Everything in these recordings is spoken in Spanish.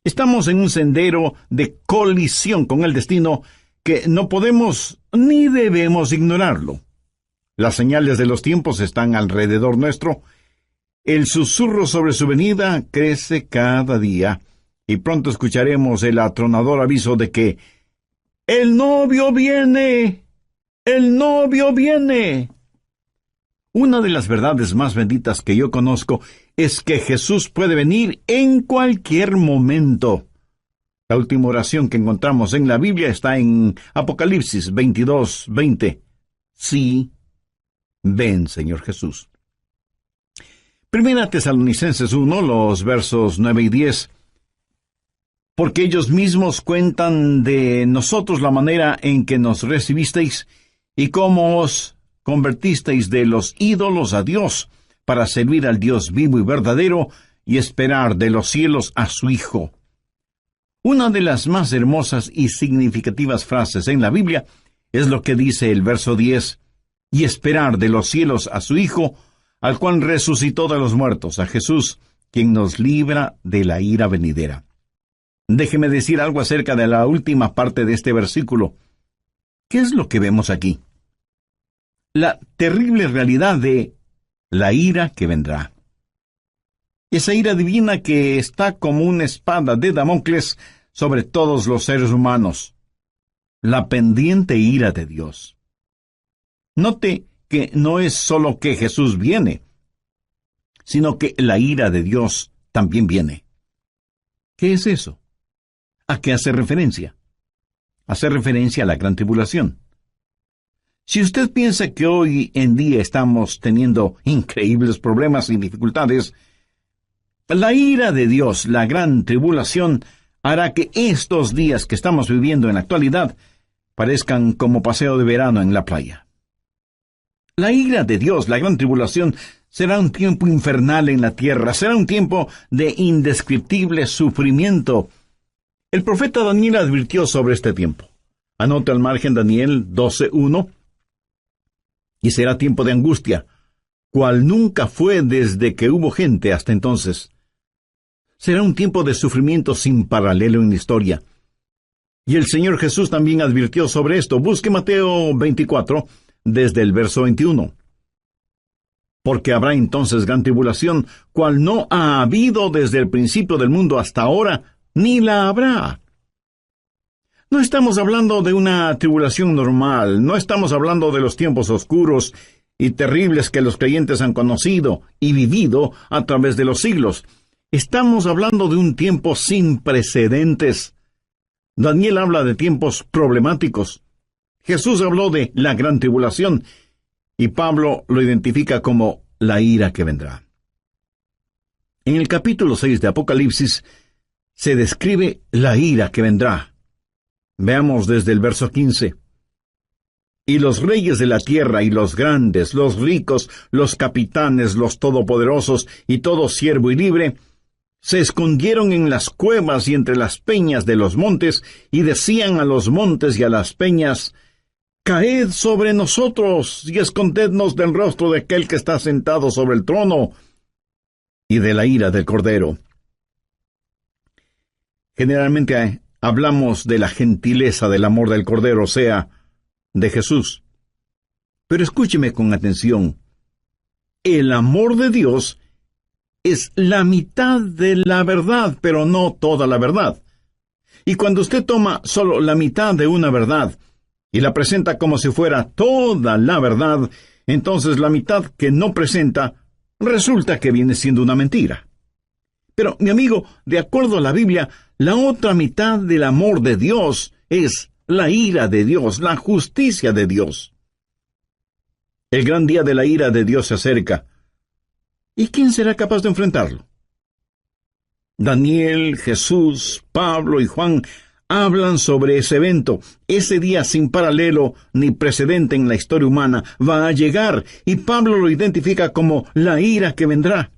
Estamos en un sendero de colisión con el destino que no podemos ni debemos ignorarlo. Las señales de los tiempos están alrededor nuestro. El susurro sobre su venida crece cada día, y pronto escucharemos el atronador aviso de que ¡el novio viene! ¡El novio viene! Una de las verdades más benditas que yo conozco es que Jesús puede venir en cualquier momento. La última oración que encontramos en la Biblia está en Apocalipsis 22:20. Sí, ven, Señor Jesús. Primera Tesalonicenses 1, los versos 9 y 10. Porque ellos mismos cuentan de nosotros la manera en que nos recibisteis y cómo os convertisteis de los ídolos a Dios para servir al Dios vivo y verdadero y esperar de los cielos a su Hijo. Una de las más hermosas y significativas frases en la Biblia es lo que dice el verso 10, y esperar de los cielos a su Hijo, al cual resucitó de los muertos, a Jesús, quien nos libra de la ira venidera. Déjeme decir algo acerca de la última parte de este versículo. ¿Qué es lo que vemos aquí? La terrible realidad de la ira que vendrá. Esa ira divina que está como una espada de Damocles sobre todos los seres humanos. La pendiente ira de Dios. Note que no es solo que Jesús viene, sino que la ira de Dios también viene. ¿Qué es eso? ¿A qué hace referencia? Hace referencia a la gran tribulación. Si usted piensa que hoy en día estamos teniendo increíbles problemas y dificultades, la ira de Dios, la gran tribulación, hará que estos días que estamos viviendo en la actualidad parezcan como paseo de verano en la playa. La ira de Dios, la gran tribulación, será un tiempo infernal en la tierra, será un tiempo de indescriptible sufrimiento. El profeta Daniel advirtió sobre este tiempo. Anote al margen Daniel 12:1. Y será tiempo de angustia, cual nunca fue desde que hubo gente hasta entonces. Será un tiempo de sufrimiento sin paralelo en la historia. Y el Señor Jesús también advirtió sobre esto. Busque Mateo 24, desde el verso 21. Porque habrá entonces gran tribulación, cual no ha habido desde el principio del mundo hasta ahora, ni la habrá. No estamos hablando de una tribulación normal, no estamos hablando de los tiempos oscuros y terribles que los creyentes han conocido y vivido a través de los siglos. Estamos hablando de un tiempo sin precedentes. Daniel habla de tiempos problemáticos. Jesús habló de la gran tribulación y Pablo lo identifica como la ira que vendrá. En el capítulo 6 de Apocalipsis se describe la ira que vendrá. Veamos desde el verso 15. Y los reyes de la tierra y los grandes, los ricos, los capitanes, los todopoderosos y todo siervo y libre, se escondieron en las cuevas y entre las peñas de los montes, y decían a los montes y a las peñas, «Caed sobre nosotros y escondednos del rostro de aquel que está sentado sobre el trono y de la ira del Cordero». Generalmente hablamos de la gentileza del amor del Cordero, o sea, de Jesús. Pero escúcheme con atención. El amor de Dios es la mitad de la verdad, pero no toda la verdad. Y cuando usted toma solo la mitad de una verdad y la presenta como si fuera toda la verdad, entonces la mitad que no presenta resulta que viene siendo una mentira. Pero, mi amigo, de acuerdo a la Biblia, la otra mitad del amor de Dios es la ira de Dios, la justicia de Dios. El gran día de la ira de Dios se acerca. ¿Y quién será capaz de enfrentarlo? Daniel, Jesús, Pablo y Juan hablan sobre ese evento. Ese día sin paralelo ni precedente en la historia humana va a llegar, y Pablo lo identifica como la ira que vendrá.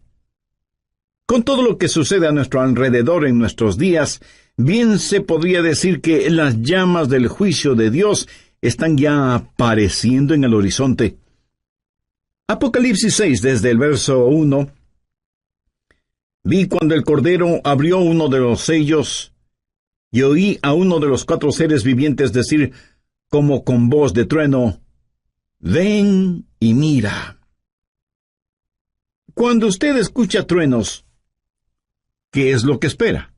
Con todo lo que sucede a nuestro alrededor en nuestros días, bien se podría decir que las llamas del juicio de Dios están ya apareciendo en el horizonte. Apocalipsis 6, desde el verso 1. Vi cuando el Cordero abrió uno de los sellos, y oí a uno de los 4 seres vivientes decir, como con voz de trueno, «Ven y mira». Cuando usted escucha truenos, ¿qué es lo que espera?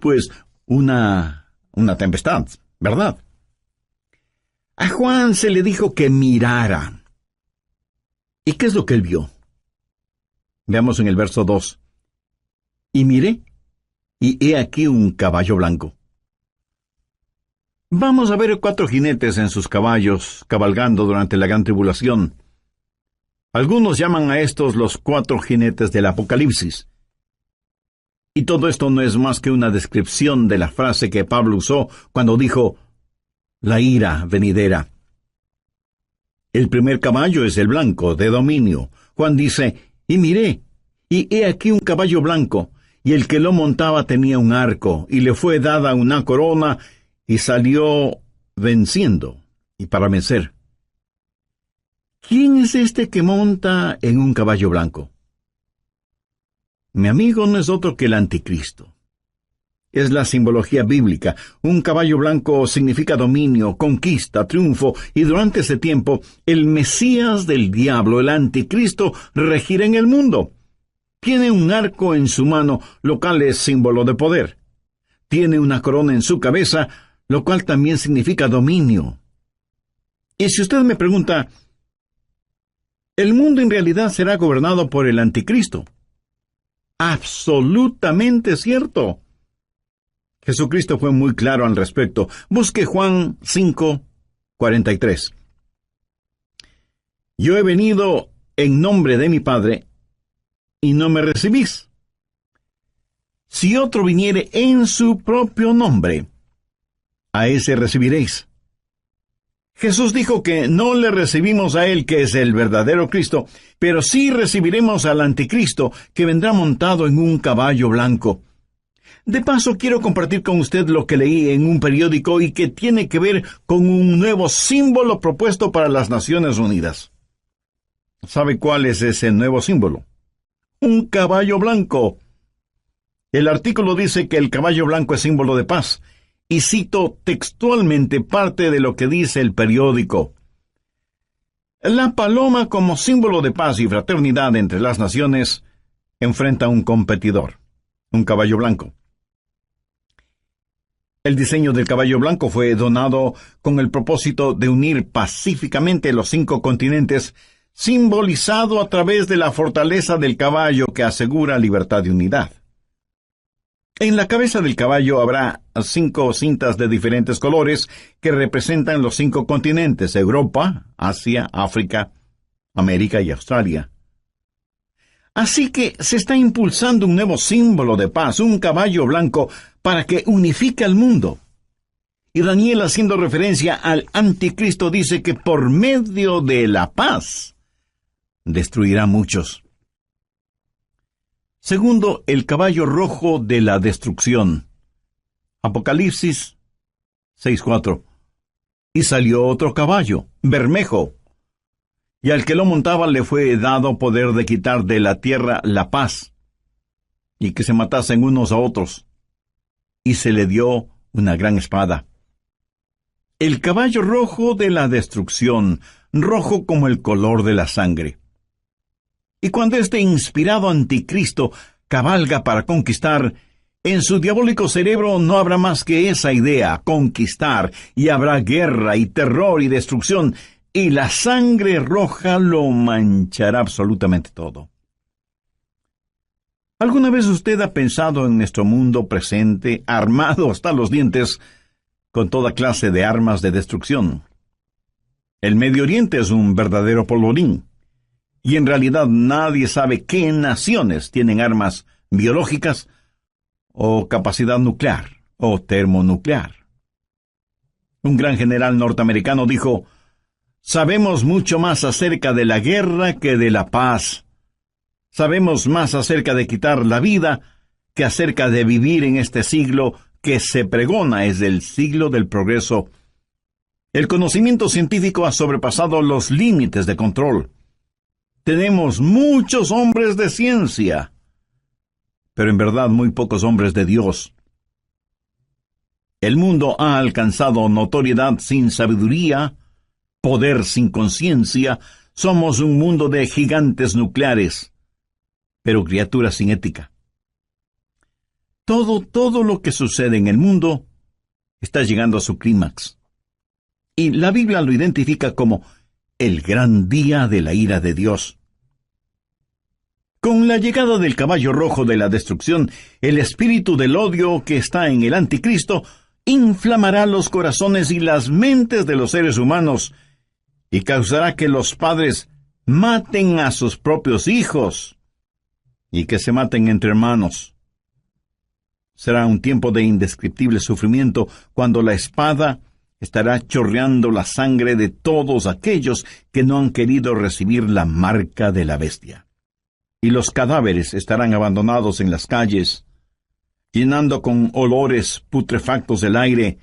Pues una tempestad, ¿verdad? A Juan se le dijo que mirara. ¿Y qué es lo que él vio? Veamos en el verso 2. Y miré, y he aquí un caballo blanco. Vamos a ver 4 jinetes en sus caballos, cabalgando durante la gran tribulación. Algunos llaman a estos los 4 jinetes del Apocalipsis. Y todo esto no es más que una descripción de la frase que Pablo usó cuando dijo, la ira venidera. El primer caballo es el blanco, de dominio. Juan dice, y miré, y he aquí un caballo blanco, y el que lo montaba tenía un arco, y le fue dada una corona, y salió venciendo, y para vencer. ¿Quién es este que monta en un caballo blanco? Mi amigo no es otro que el anticristo. Es la simbología bíblica. Un caballo blanco significa dominio, conquista, triunfo, y durante ese tiempo, el Mesías del diablo, el anticristo, regirá en el mundo. Tiene un arco en su mano, lo cual es símbolo de poder. Tiene una corona en su cabeza, lo cual también significa dominio. Y si usted me pregunta, ¿el mundo en realidad será gobernado por el anticristo? Absolutamente cierto. Jesucristo fue muy claro al respecto. Busque Juan 5:43. Yo he venido en nombre de mi Padre, y no me recibís. Si otro viniere en su propio nombre, a ese recibiréis. Jesús dijo que no le recibimos a él, que es el verdadero Cristo, pero sí recibiremos al anticristo, que vendrá montado en un caballo blanco. De paso, quiero compartir con usted lo que leí en un periódico y que tiene que ver con un nuevo símbolo propuesto para las Naciones Unidas. ¿Sabe cuál es ese nuevo símbolo? Un caballo blanco. El artículo dice que el caballo blanco es símbolo de paz, y cito textualmente parte de lo que dice el periódico. La paloma, como símbolo de paz y fraternidad entre las naciones, enfrenta a un competidor, un caballo blanco. El diseño del caballo blanco fue donado con el propósito de unir pacíficamente los 5 continentes, simbolizado a través de la fortaleza del caballo que asegura libertad y unidad. En la cabeza del caballo habrá 5 cintas de diferentes colores que representan los 5 continentes: Europa, Asia, África, América y Australia. Así que se está impulsando un nuevo símbolo de paz, un caballo blanco, para que unifique al mundo. Y Daniel, haciendo referencia al anticristo, dice que por medio de la paz destruirá a muchos. Segundo, el caballo rojo de la destrucción. Apocalipsis 6:4. Y salió otro caballo, bermejo, y al que lo montaba le fue dado poder de quitar de la tierra la paz, y que se matasen unos a otros, y se le dio una gran espada. El caballo rojo de la destrucción, rojo como el color de la sangre. Y cuando este inspirado anticristo cabalga para conquistar, en su diabólico cerebro no habrá más que esa idea, conquistar, y habrá guerra y terror y destrucción, y la sangre roja lo manchará absolutamente todo. ¿Alguna vez usted ha pensado en nuestro mundo presente, armado hasta los dientes, con toda clase de armas de destrucción? El Medio Oriente es un verdadero polvorín. Y en realidad nadie sabe qué naciones tienen armas biológicas o capacidad nuclear o termonuclear. Un gran general norteamericano dijo, «Sabemos mucho más acerca de la guerra que de la paz. Sabemos más acerca de quitar la vida que acerca de vivir en este siglo que se pregona es el siglo del progreso. El conocimiento científico ha sobrepasado los límites de control. Tenemos muchos hombres de ciencia, pero en verdad muy pocos hombres de Dios. El mundo ha alcanzado notoriedad sin sabiduría, poder sin conciencia. Somos un mundo de gigantes nucleares, pero criaturas sin ética. Todo lo que sucede en el mundo está llegando a su clímax. Y la Biblia lo identifica como el gran día de la ira de Dios. Con la llegada del caballo rojo de la destrucción, el espíritu del odio que está en el anticristo inflamará los corazones y las mentes de los seres humanos y causará que los padres maten a sus propios hijos y que se maten entre hermanos. Será un tiempo de indescriptible sufrimiento cuando la espada estará chorreando la sangre de todos aquellos que no han querido recibir la marca de la bestia. Y los cadáveres estarán abandonados en las calles, llenando con olores putrefactos el aire,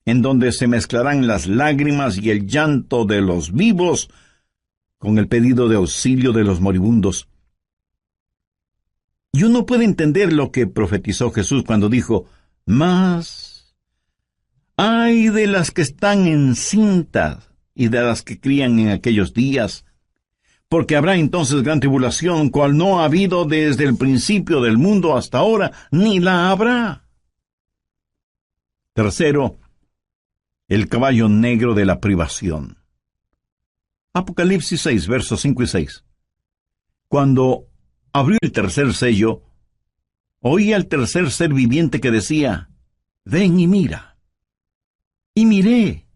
en donde se mezclarán las lágrimas y el llanto de los vivos con el pedido de auxilio de los moribundos. Y uno puede entender lo que profetizó Jesús cuando dijo: «Mas ay de las que están encintas y de las que crían en aquellos días, porque habrá entonces gran tribulación, cual no ha habido desde el principio del mundo hasta ahora, ni la habrá». Tercero, el caballo negro de la privación. Apocalipsis 6, versos 5 y 6. Cuando abrió el tercer sello, oí al tercer ser viviente que decía: «Ven y mira». Y miré,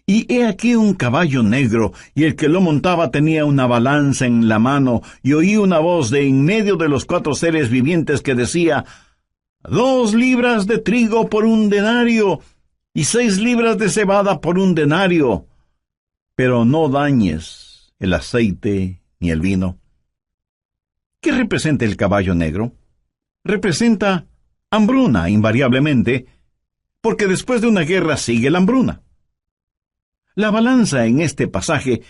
y he aquí un caballo negro, y el que lo montaba tenía una balanza en la mano, y oí una voz de en medio de los 4 seres vivientes que decía: «2 libras de trigo por 1 denario, y 6 libras de cebada por 1 denario, pero no dañes el aceite ni el vino». ¿Qué representa el caballo negro? Representa hambruna, invariablemente, porque después de una guerra sigue la hambruna. La balanza en este pasaje,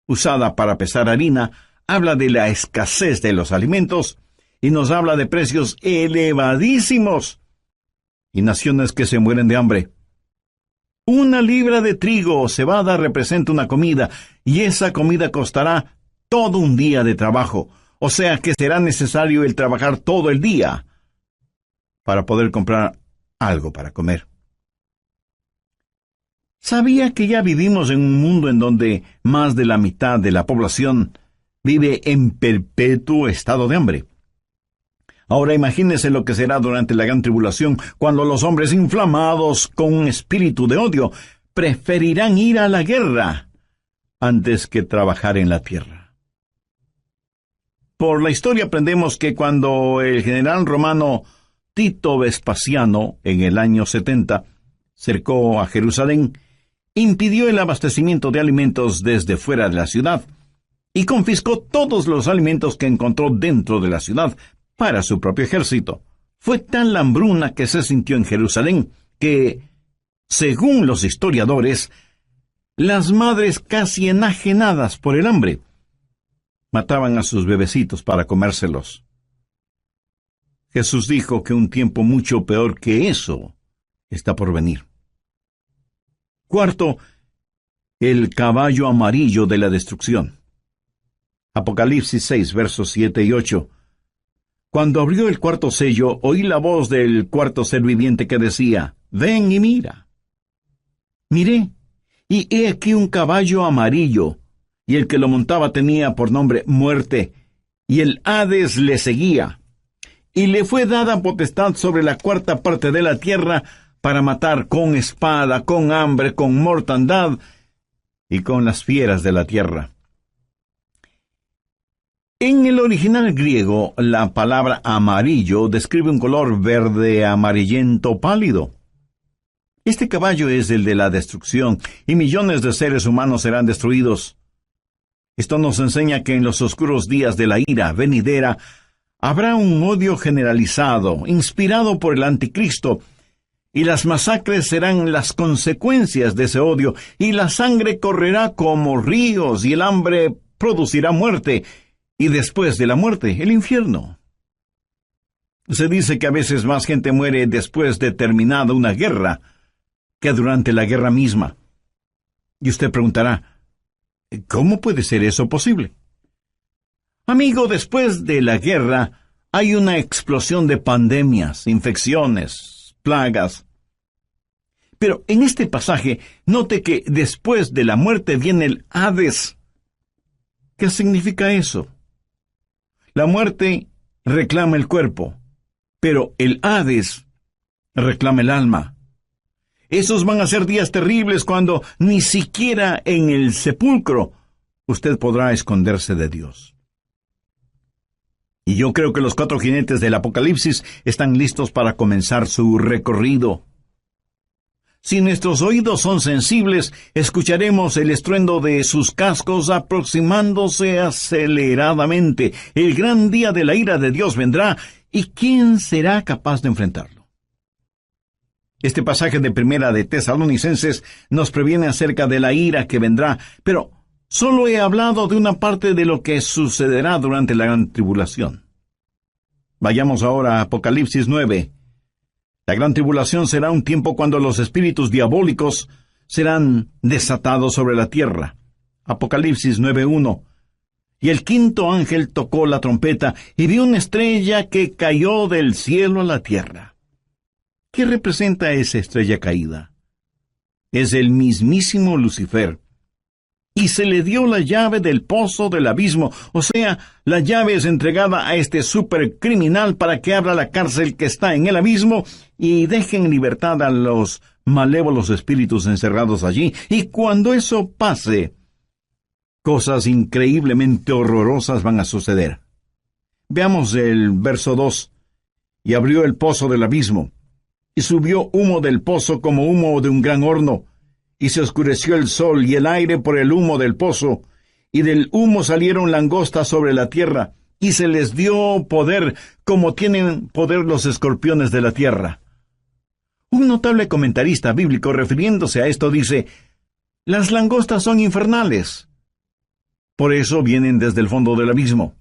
usada para pesar harina, habla de la escasez de los alimentos y nos habla de precios elevadísimos y naciones que se mueren de hambre. 1 libra de trigo o cebada representa una comida, y esa comida costará todo un día de trabajo, o sea que será necesario el trabajar todo el día para poder comprar algo para comer. ¿Sabía que ya vivimos en un mundo en donde más de la mitad de la población vive en perpetuo estado de hambre? Ahora imagínese lo que será durante la gran tribulación, cuando los hombres inflamados con un espíritu de odio preferirán ir a la guerra antes que trabajar en la tierra. Por la historia aprendemos que cuando el general romano Tito Vespasiano, en el año 70, cercó a Jerusalén, impidió el abastecimiento de alimentos desde fuera de la ciudad y confiscó todos los alimentos que encontró dentro de la ciudad para su propio ejército. Fue tal la hambruna que se sintió en Jerusalén que, según los historiadores, las madres casi enajenadas por el hambre mataban a sus bebecitos para comérselos. Jesús dijo que un tiempo mucho peor que eso está por venir. Cuarto, el caballo amarillo de la destrucción. Apocalipsis 6, versos 7 y 8. Cuando abrió el 4º sello, oí la voz del 4º ser viviente que decía: «Ven y mira». Miré, y he aquí un caballo amarillo, y el que lo montaba tenía por nombre Muerte, y el Hades le seguía. Y le fue dada potestad sobre la 4ª parte de la tierra para matar con espada, con hambre, con mortandad y con las fieras de la tierra. En el original griego, la palabra amarillo describe un color verde amarillento pálido. Este caballo es el de la destrucción, y millones de seres humanos serán destruidos. Esto nos enseña que en los oscuros días de la ira venidera habrá un odio generalizado, inspirado por el anticristo, y las masacres serán las consecuencias de ese odio, y la sangre correrá como ríos, y el hambre producirá muerte, y después de la muerte, el infierno. Se dice que a veces más gente muere después de terminada una guerra que durante la guerra misma. Y usted preguntará, ¿cómo puede ser eso posible? Amigo, después de la guerra hay una explosión de pandemias, infecciones, plagas. Pero en este pasaje, note que después de la muerte viene el Hades. ¿Qué significa eso? La muerte reclama el cuerpo, pero el Hades reclama el alma. Esos van a ser días terribles cuando ni siquiera en el sepulcro usted podrá esconderse de Dios. Y yo creo que los 4 jinetes del Apocalipsis están listos para comenzar su recorrido. Si nuestros oídos son sensibles, escucharemos el estruendo de sus cascos aproximándose aceleradamente. El gran día de la ira de Dios vendrá, ¿y quién será capaz de enfrentarlo? Este pasaje de Primera de Tesalonicenses nos previene acerca de la ira que vendrá, pero solo he hablado de una parte de lo que sucederá durante la gran tribulación. Vayamos ahora a Apocalipsis 9. La gran tribulación será un tiempo cuando los espíritus diabólicos serán desatados sobre la tierra. Apocalipsis 9:1. Y el 5º ángel tocó la trompeta, y vi una estrella que cayó del cielo a la tierra. ¿Qué representa esa estrella caída? Es el mismísimo Lucifer. Y se le dio la llave del pozo del abismo, o sea, la llave es entregada a este supercriminal para que abra la cárcel que está en el abismo y deje en libertad a los malévolos espíritus encerrados allí. Y cuando eso pase, cosas increíblemente horrorosas van a suceder. Veamos el verso 2. Y abrió el pozo del abismo, y subió humo del pozo como humo de un gran horno, y se oscureció el sol y el aire por el humo del pozo, y del humo salieron langostas sobre la tierra, y se les dio poder como tienen poder los escorpiones de la tierra. Un notable comentarista bíblico refiriéndose a esto dice, las langostas son infernales. Por eso vienen desde el fondo del abismo.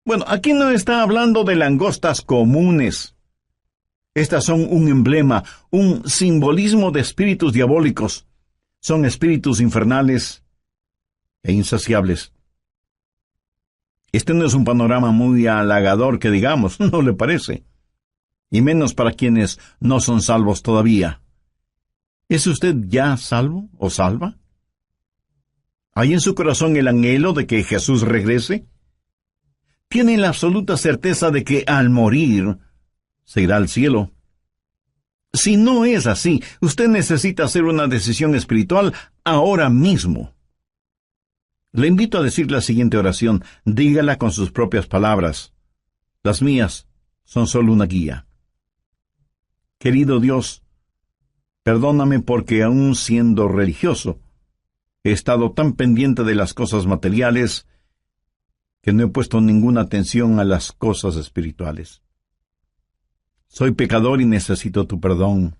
Bueno, aquí no está hablando de langostas comunes. Estas son un emblema, un simbolismo de espíritus diabólicos. Son espíritus infernales e insaciables. Este no es un panorama muy halagador que digamos, ¿no le parece? Y menos para quienes no son salvos todavía. ¿Es usted ya salvo o salva? ¿Hay en su corazón el anhelo de que Jesús regrese? ¿Tiene la absoluta certeza de que al morir se irá al cielo? Si no es así, usted necesita hacer una decisión espiritual ahora mismo. Le invito a decir la siguiente oración. Dígala con sus propias palabras. Las mías son solo una guía. Querido Dios, perdóname porque aún siendo religioso, he estado tan pendiente de las cosas materiales que no he puesto ninguna atención a las cosas espirituales. Soy pecador y necesito tu perdón.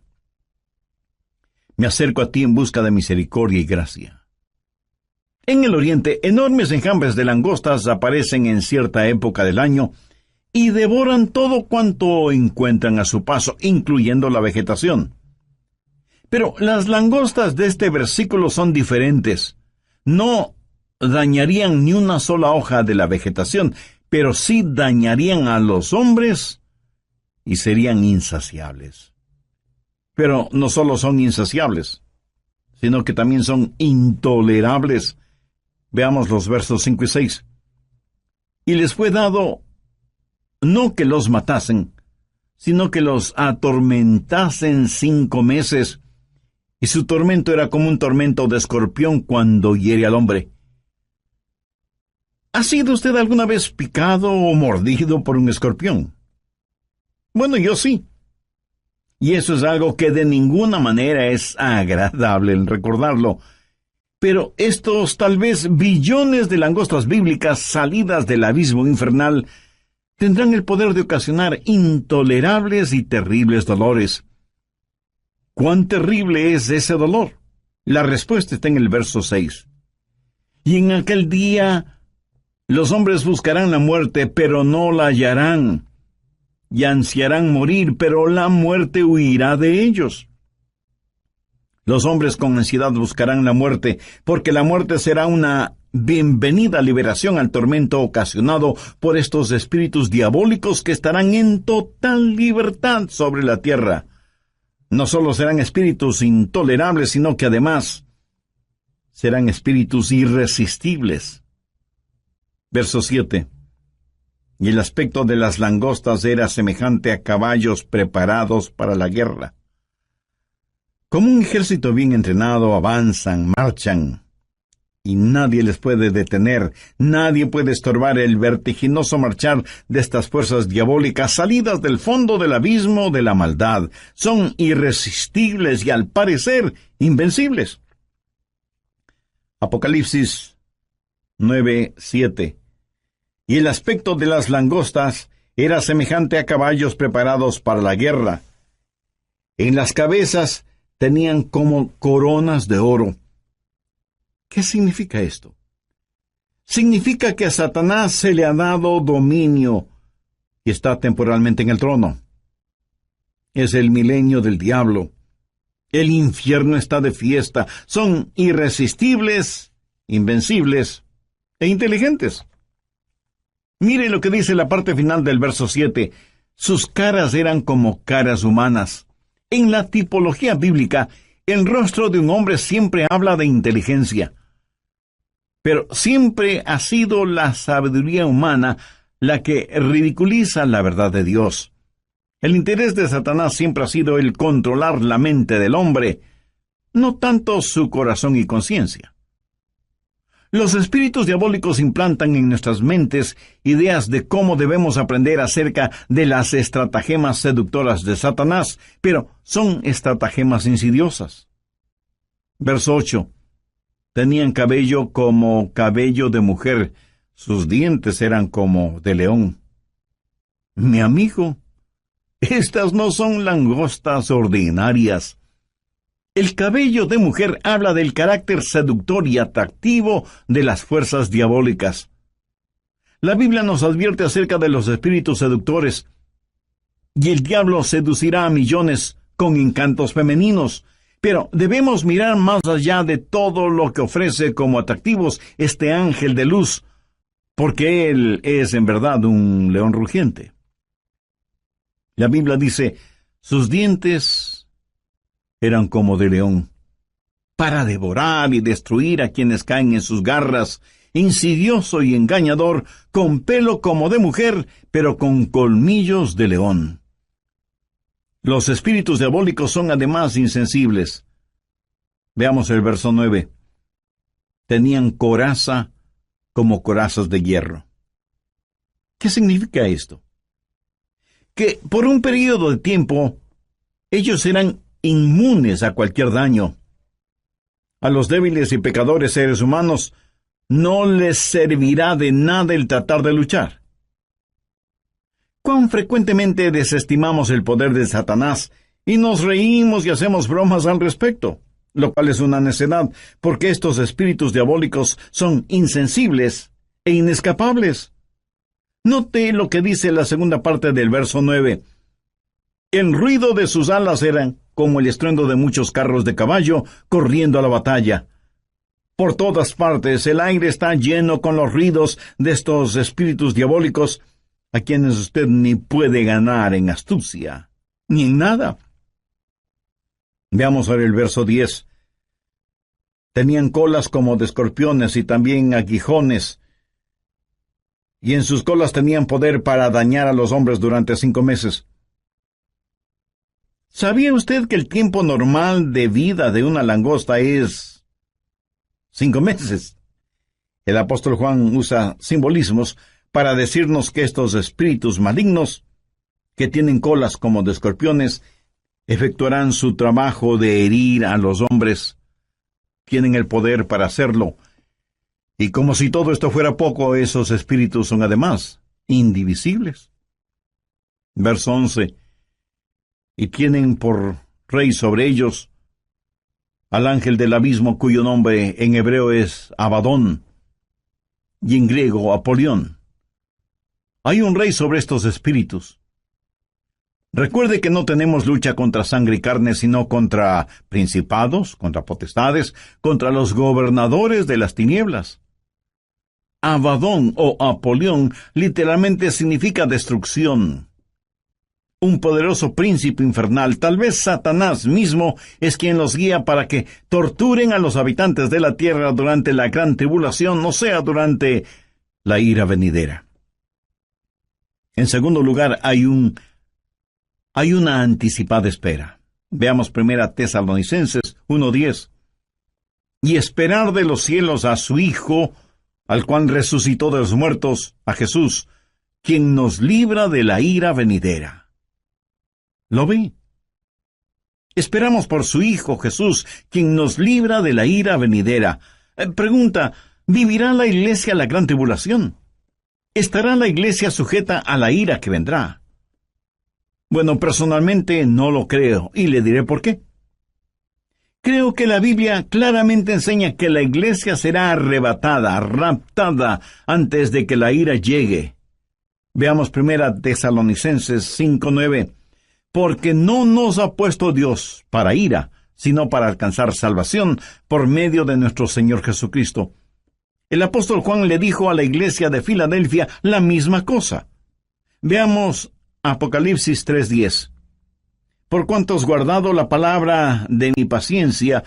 Me acerco a ti en busca de misericordia y gracia. En el oriente, enormes enjambres de langostas aparecen en cierta época del año y devoran todo cuanto encuentran a su paso, incluyendo la vegetación. Pero las langostas de este versículo son diferentes. No dañarían ni una sola hoja de la vegetación, pero sí dañarían a los hombres y serían insaciables. Pero no solo son insaciables, sino que también son intolerables. Veamos los versos 5 y 6. Y les fue dado no que los matasen, sino que los atormentasen 5 meses, y su tormento era como un tormento de escorpión cuando hiere al hombre. ¿Ha sido usted alguna vez picado o mordido por un escorpión? Bueno, yo sí. Y eso es algo que de ninguna manera es agradable el recordarlo. Pero estos tal vez billones de langostas bíblicas salidas del abismo infernal tendrán el poder de ocasionar intolerables y terribles dolores. ¿Cuán terrible es ese dolor? La respuesta está en el verso 6. Y en aquel día los hombres buscarán la muerte, pero no la hallarán. y ansiarán morir, pero la muerte huirá de ellos. Los hombres con ansiedad buscarán la muerte, porque la muerte será una bienvenida liberación al tormento ocasionado por estos espíritus diabólicos que estarán en total libertad sobre la tierra. No solo serán espíritus intolerables, sino que además serán espíritus irresistibles. Verso 7. Y el aspecto de las langostas era semejante a caballos preparados para la guerra. Como un ejército bien entrenado, avanzan, marchan, y nadie les puede detener, nadie puede estorbar el vertiginoso marchar de estas fuerzas diabólicas salidas del fondo del abismo de la maldad. Son irresistibles y al parecer invencibles. Apocalipsis 9:7. Y el aspecto de las langostas era semejante a caballos preparados para la guerra. En las cabezas tenían como coronas de oro. ¿Qué significa esto? Significa que a Satanás se le ha dado dominio y está temporalmente en el trono. Es el milenio del diablo. El infierno está de fiesta. Son irresistibles, invencibles e inteligentes. Mire lo que dice la parte final del verso 7. Sus caras eran como caras humanas. En la tipología bíblica, el rostro de un hombre siempre habla de inteligencia. Pero siempre ha sido la sabiduría humana la que ridiculiza la verdad de Dios. El interés de Satanás siempre ha sido el controlar la mente del hombre, no tanto su corazón y conciencia. Los espíritus diabólicos implantan en nuestras mentes ideas de cómo debemos aprender acerca de las estratagemas seductoras de Satanás, pero son estratagemas insidiosas. Verso 8. Tenían cabello como cabello de mujer, sus dientes eran como de león. Mi amigo, estas no son langostas ordinarias. El cabello de mujer habla del carácter seductor y atractivo de las fuerzas diabólicas. La Biblia nos advierte acerca de los espíritus seductores, y el diablo seducirá a millones con encantos femeninos, pero debemos mirar más allá de todo lo que ofrece como atractivos este ángel de luz, porque él es en verdad un león rugiente. La Biblia dice, sus dientes eran como de león, para devorar y destruir a quienes caen en sus garras, insidioso y engañador, con pelo como de mujer, pero con colmillos de león. Los espíritus diabólicos son además insensibles. Veamos el verso 9. Tenían coraza como corazas de hierro. ¿Qué significa esto? Que por un periodo de tiempo ellos eran inmunes a cualquier daño. A los débiles y pecadores seres humanos no les servirá de nada el tratar de luchar. ¿Cuán frecuentemente desestimamos el poder de Satanás y nos reímos y hacemos bromas al respecto? Lo cual es una necedad, porque estos espíritus diabólicos son insensibles e inescapables. Note lo que dice la segunda parte del verso 9. El ruido de sus alas eran como el estruendo de muchos carros de caballo corriendo a la batalla. Por todas partes el aire está lleno con los ruidos de estos espíritus diabólicos, a quienes usted ni puede ganar en astucia, ni en nada. Veamos ahora el verso 10. Tenían colas como de escorpiones y también aguijones, y en sus colas tenían poder para dañar a los hombres durante 5 meses. ¿Sabía usted que el tiempo normal de vida de una langosta es 5 meses? El apóstol Juan usa simbolismos para decirnos que estos espíritus malignos, que tienen colas como de escorpiones, efectuarán su trabajo de herir a los hombres. Tienen el poder para hacerlo. Y como si todo esto fuera poco, esos espíritus son además indivisibles. Verso 11. Y tienen por rey sobre ellos al ángel del abismo, cuyo nombre en hebreo es Abadón y en griego Apolión. Hay un rey sobre estos espíritus. Recuerde que no tenemos lucha contra sangre y carne, sino contra principados, contra potestades, contra los gobernadores de las tinieblas. Abadón o Apolión literalmente significa destrucción. Un poderoso príncipe infernal, tal vez Satanás mismo, es quien los guía para que torturen a los habitantes de la tierra durante la gran tribulación, o sea, durante la ira venidera. En segundo lugar, hay una anticipada espera. Veamos 1 Tesalonicenses 1:10. Y esperar de los cielos a su Hijo, al cual resucitó de los muertos, a Jesús, quien nos libra de la ira venidera. ¿Lo ve? Esperamos por su Hijo Jesús, quien nos libra de la ira venidera. Pregunta, ¿vivirá la iglesia la gran tribulación? ¿Estará la iglesia sujeta a la ira que vendrá? Bueno, personalmente no lo creo, y le diré por qué. Creo que la Biblia claramente enseña que la iglesia será arrebatada, raptada, antes de que la ira llegue. Veamos 1 Tesalonicenses 5:9. Porque no nos ha puesto Dios para ira, sino para alcanzar salvación por medio de nuestro Señor Jesucristo. El apóstol Juan le dijo a la iglesia de Filadelfia la misma cosa. Veamos Apocalipsis 3:10. Por cuanto has guardado la palabra de mi paciencia,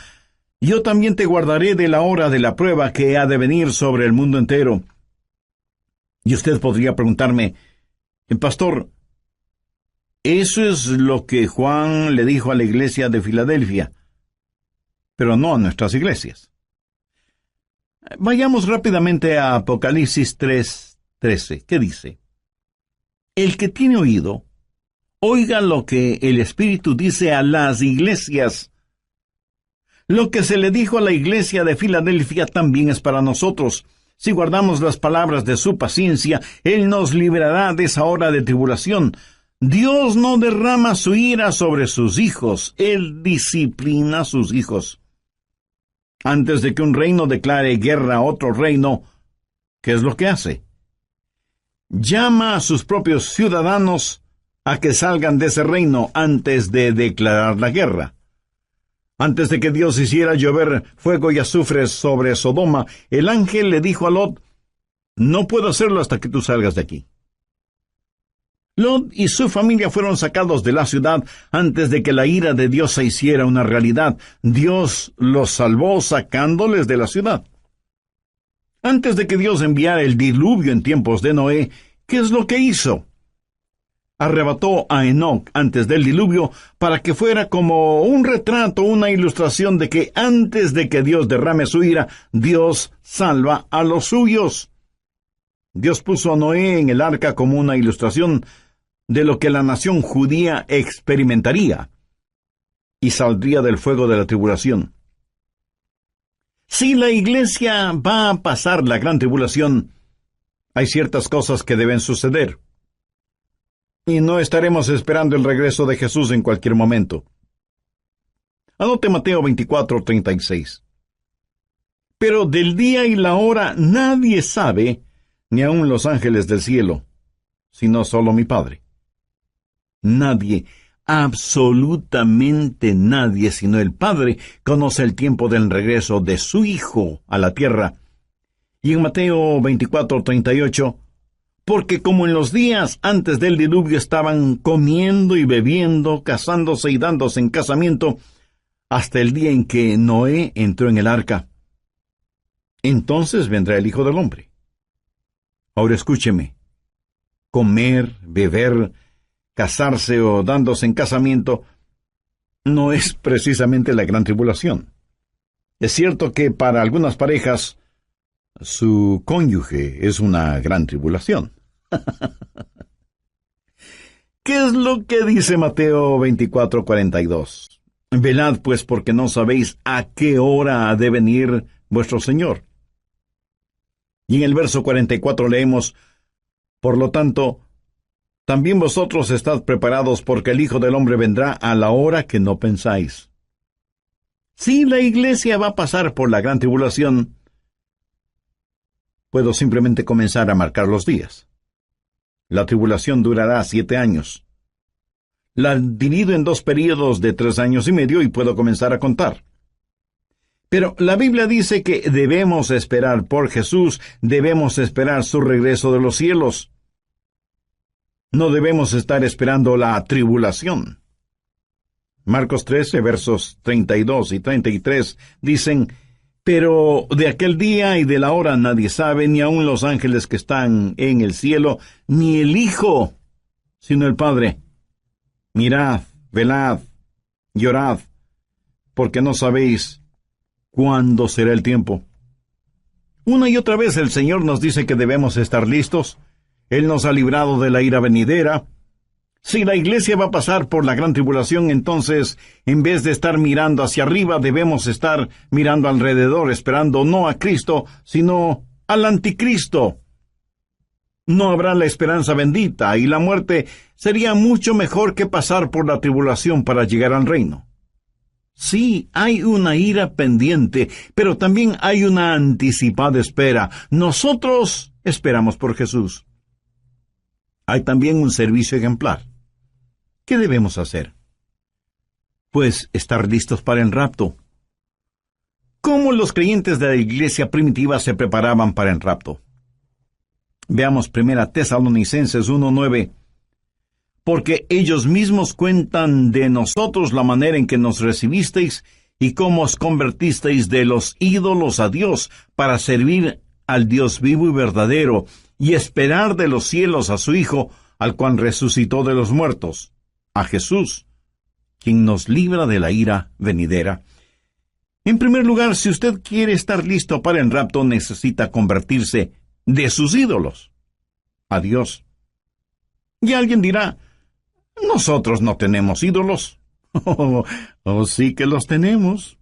yo también te guardaré de la hora de la prueba que ha de venir sobre el mundo entero. Y usted podría preguntarme, pastor, eso es lo que Juan le dijo a la iglesia de Filadelfia, pero no a nuestras iglesias. Vayamos rápidamente a Apocalipsis 3:13. ¿Qué dice? El que tiene oído, oiga lo que el Espíritu dice a las iglesias. Lo que se le dijo a la iglesia de Filadelfia también es para nosotros. Si guardamos las palabras de su paciencia, Él nos librará de esa hora de tribulación. Dios no derrama su ira sobre sus hijos, Él disciplina a sus hijos. Antes de que un reino declare guerra a otro reino, ¿qué es lo que hace? Llama a sus propios ciudadanos a que salgan de ese reino antes de declarar la guerra. Antes de que Dios hiciera llover fuego y azufre sobre Sodoma, el ángel le dijo a Lot, no puedo hacerlo hasta que tú salgas de aquí. Lot y su familia fueron sacados de la ciudad antes de que la ira de Dios se hiciera una realidad. Dios los salvó sacándoles de la ciudad. Antes de que Dios enviara el diluvio en tiempos de Noé, ¿qué es lo que hizo? Arrebató a Enoc antes del diluvio para que fuera como un retrato, una ilustración de que antes de que Dios derrame su ira, Dios salva a los suyos. Dios puso a Noé en el arca como una ilustración de lo que la nación judía experimentaría y saldría del fuego de la tribulación. Si la iglesia va a pasar la gran tribulación, hay ciertas cosas que deben suceder. Y no estaremos esperando el regreso de Jesús en cualquier momento. Anote Mateo 24:36. Pero del día y la hora nadie sabe, ni aun los ángeles del cielo, sino solo mi Padre. Nadie, absolutamente nadie, sino el Padre, conoce el tiempo del regreso de su Hijo a la tierra. Y en Mateo 24:38, porque como en los días antes del diluvio estaban comiendo y bebiendo, casándose y dándose en casamiento, hasta el día en que Noé entró en el arca. Entonces vendrá el Hijo del Hombre. Ahora escúcheme. Comer, beber, casarse o dándose en casamiento no es precisamente la gran tribulación. Es cierto que para algunas parejas su cónyuge es una gran tribulación. ¿Qué es lo que dice Mateo 24:42? Velad pues porque no sabéis a qué hora ha de venir vuestro Señor. Y en el verso 44 leemos, por lo tanto, también vosotros estad preparados porque el Hijo del Hombre vendrá a la hora que no pensáis. Si la iglesia va a pasar por la gran tribulación, puedo simplemente comenzar a marcar los días. La tribulación durará 7 años. La divido en 2 períodos de 3 años y medio y puedo comenzar a contar. Pero la Biblia dice que debemos esperar por Jesús, debemos esperar su regreso de los cielos. No debemos estar esperando la tribulación. Marcos 13, versos 32 y 33 dicen: Pero de aquel día y de la hora nadie sabe, ni aun los ángeles que están en el cielo, ni el Hijo, sino el Padre. Mirad, velad, llorad, porque no sabéis cuándo será el tiempo. Una y otra vez el Señor nos dice que debemos estar listos. Él nos ha librado de la ira venidera. Si la iglesia va a pasar por la gran tribulación, entonces, en vez de estar mirando hacia arriba, debemos estar mirando alrededor, esperando no a Cristo, sino al anticristo. No habrá la esperanza bendita, y la muerte sería mucho mejor que pasar por la tribulación para llegar al reino. Sí, hay una ira pendiente, pero también hay una anticipada espera. Nosotros esperamos por Jesús. Hay también un servicio ejemplar. ¿Qué debemos hacer? Pues estar listos para el rapto. ¿Cómo los creyentes de la iglesia primitiva se preparaban para el rapto? Veamos 1 Tesalonicenses 1:9. Porque ellos mismos cuentan de nosotros la manera en que nos recibisteis y cómo os convertisteis de los ídolos a Dios para servir al Dios vivo y verdadero y esperar de los cielos a su Hijo, al cual resucitó de los muertos, a Jesús, quien nos libra de la ira venidera. En primer lugar, si usted quiere estar listo para el rapto, necesita convertirse de sus ídolos a Dios. Y alguien dirá: nosotros no tenemos ídolos. Oh, sí que los tenemos.